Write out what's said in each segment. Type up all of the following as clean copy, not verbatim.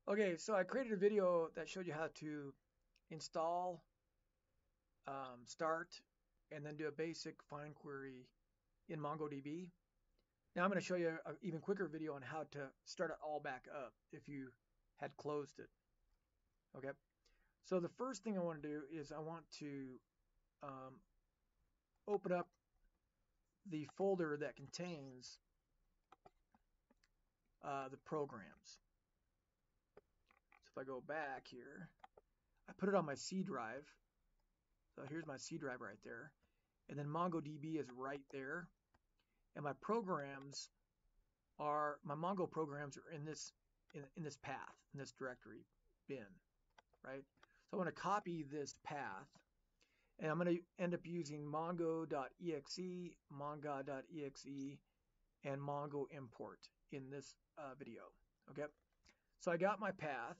Okay, so I created a video that showed you how to install, start, and then do a basic find query in MongoDB. Now I'm going to show you an even quicker video on how to start it all back up if you had closed it. Okay, so the first thing I want to do is I want to open up the folder that contains the programs. So if I go back here, I put it on my C drive. So here's my C drive right there. And then MongoDB is right there. And my programs are, my Mongo programs are in this path, in this directory bin, right? So I want to copy this path. And I'm going to end up using mongo.exe, mongo.exe, and mongo import in this video. Okay, so I got my path.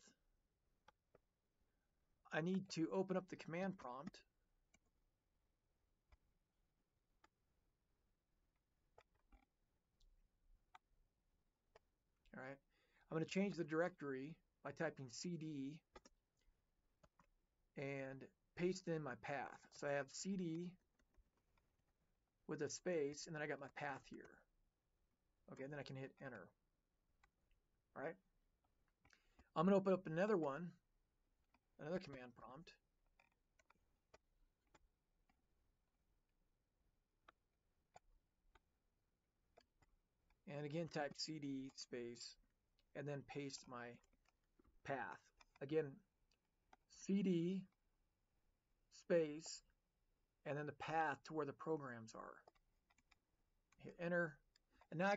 I need to open up the command prompt. All right, I'm going to change the directory by typing cd and paste in my path. So I have cd with a space, and then I got my path here. Okay, and then I can hit enter. All right, I'm going to open up another one, another command prompt. And again, type cd space, and then paste my path. Again, cd space, and then the path to where the programs are. Hit enter, and now I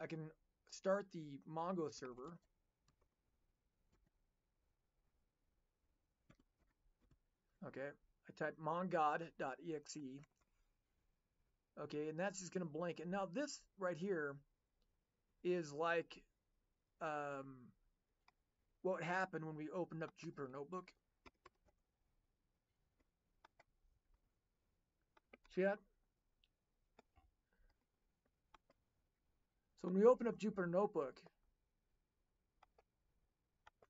can start the Mongo server. Okay, I type mongod.exe. Okay, and that's just going to blank. And now this right here is like what happened when we opened up Jupyter Notebook. See that? So when we open up Jupyter Notebook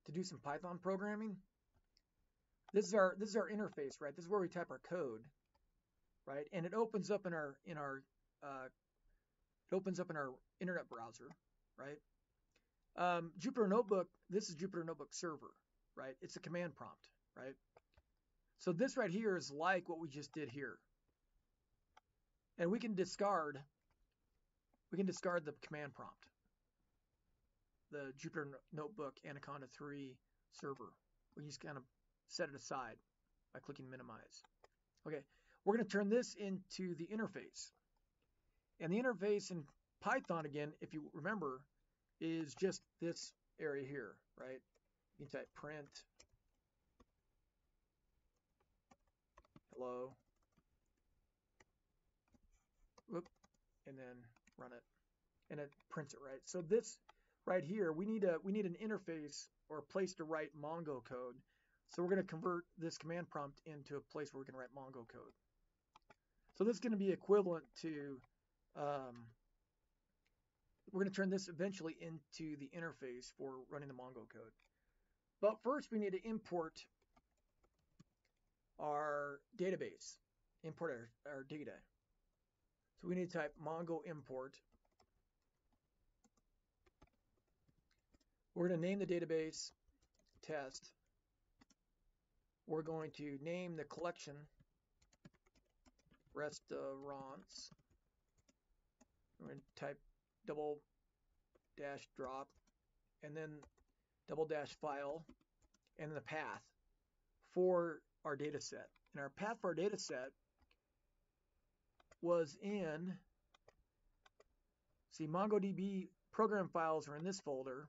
to do some Python programming, this is our interface, right? This is where we type our code, right? And it opens up in our internet browser, right? Jupyter Notebook, this is Jupyter Notebook server, right? It's a command prompt, right? So this right here is like what we just did here. And we can discard the command prompt, the Jupyter Notebook Anaconda 3 server. We just kind of set it aside by clicking minimize. Okay, we're going to turn this into the interface. And the interface in Python, again, if you remember, is just this area here, right? You can type print hello, whoop, and then run it, and it prints it, right? So this right here, we need an interface or a place to write Mongo code. So we're going to convert this command prompt into a place where we can write Mongo code. So this is going to be equivalent to, we're going to turn this eventually into the interface for running the Mongo code. But first we need to import our database, import our data. So we need to type Mongo import. We're going to name the database test. We're going to name the collection restaurants. We're going to type double dash drop, and then double dash file, and the path for our data set. And our path for our data set was in, see, MongoDB program files are in this folder.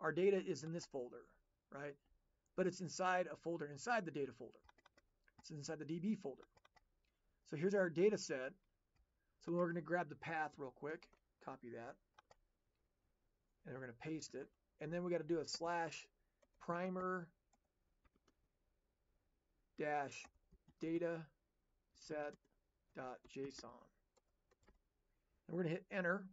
Our data is in this folder, right? But it's inside a folder inside the data folder. It's inside the DB folder. So here's our data set. So we're going to grab the path real quick, copy that, and we're going to paste it. And then we got to do a slash primer dash data set .json. And we're going to hit enter.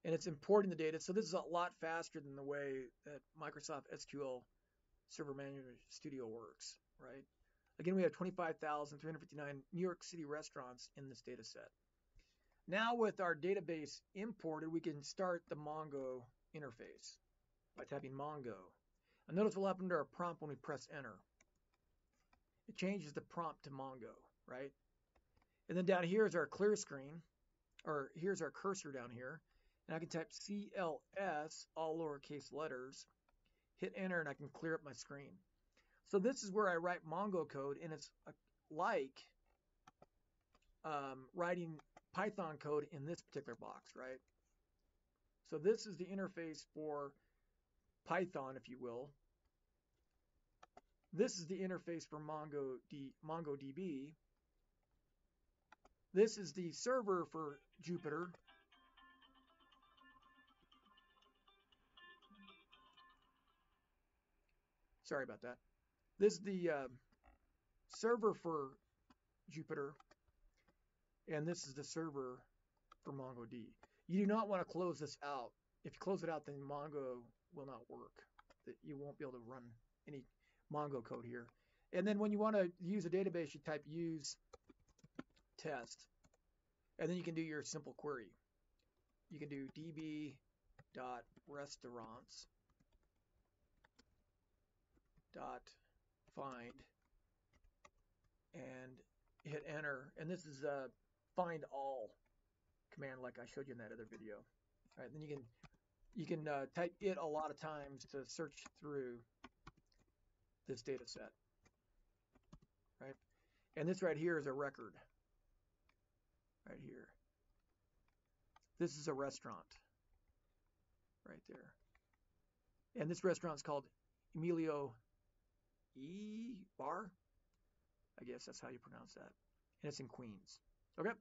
and it's importing the data. So this is a lot faster than the way that Microsoft SQL Server Management Studio works, right? Again, we have 25,359 New York City restaurants in this data set. Now with our database imported, we can start the Mongo interface by typing Mongo. And notice what will happen to our prompt when we press enter. It changes the prompt to Mongo, right? And then down here is our clear screen, or here's our cursor down here. And I can type CLS, all lowercase letters, hit enter, and I can clear up my screen. So this is where I write Mongo code, and it's like writing Python code in this particular box, right? So this is the interface for Python, if you will. This is the interface for MongoDB. This is the server for Jupyter. Sorry about that. This is the server for Jupyter, and this is the server for MongoDB. You do not want to close this out. If you close it out, then Mongo will not work. You won't be able to run any Mongo code here. And then when you want to use a database, you type use test, and then you can do your simple query. You can do db.restaurants.find and hit enter. And this is a find all command like I showed you in that other video. All right, then you can type it a lot of times to search through this data set, right? And this right here is a record, right here. This is a restaurant, right there. And this restaurant is called Emilio E. Bar. I guess that's how you pronounce that. And it's in Queens. Okay.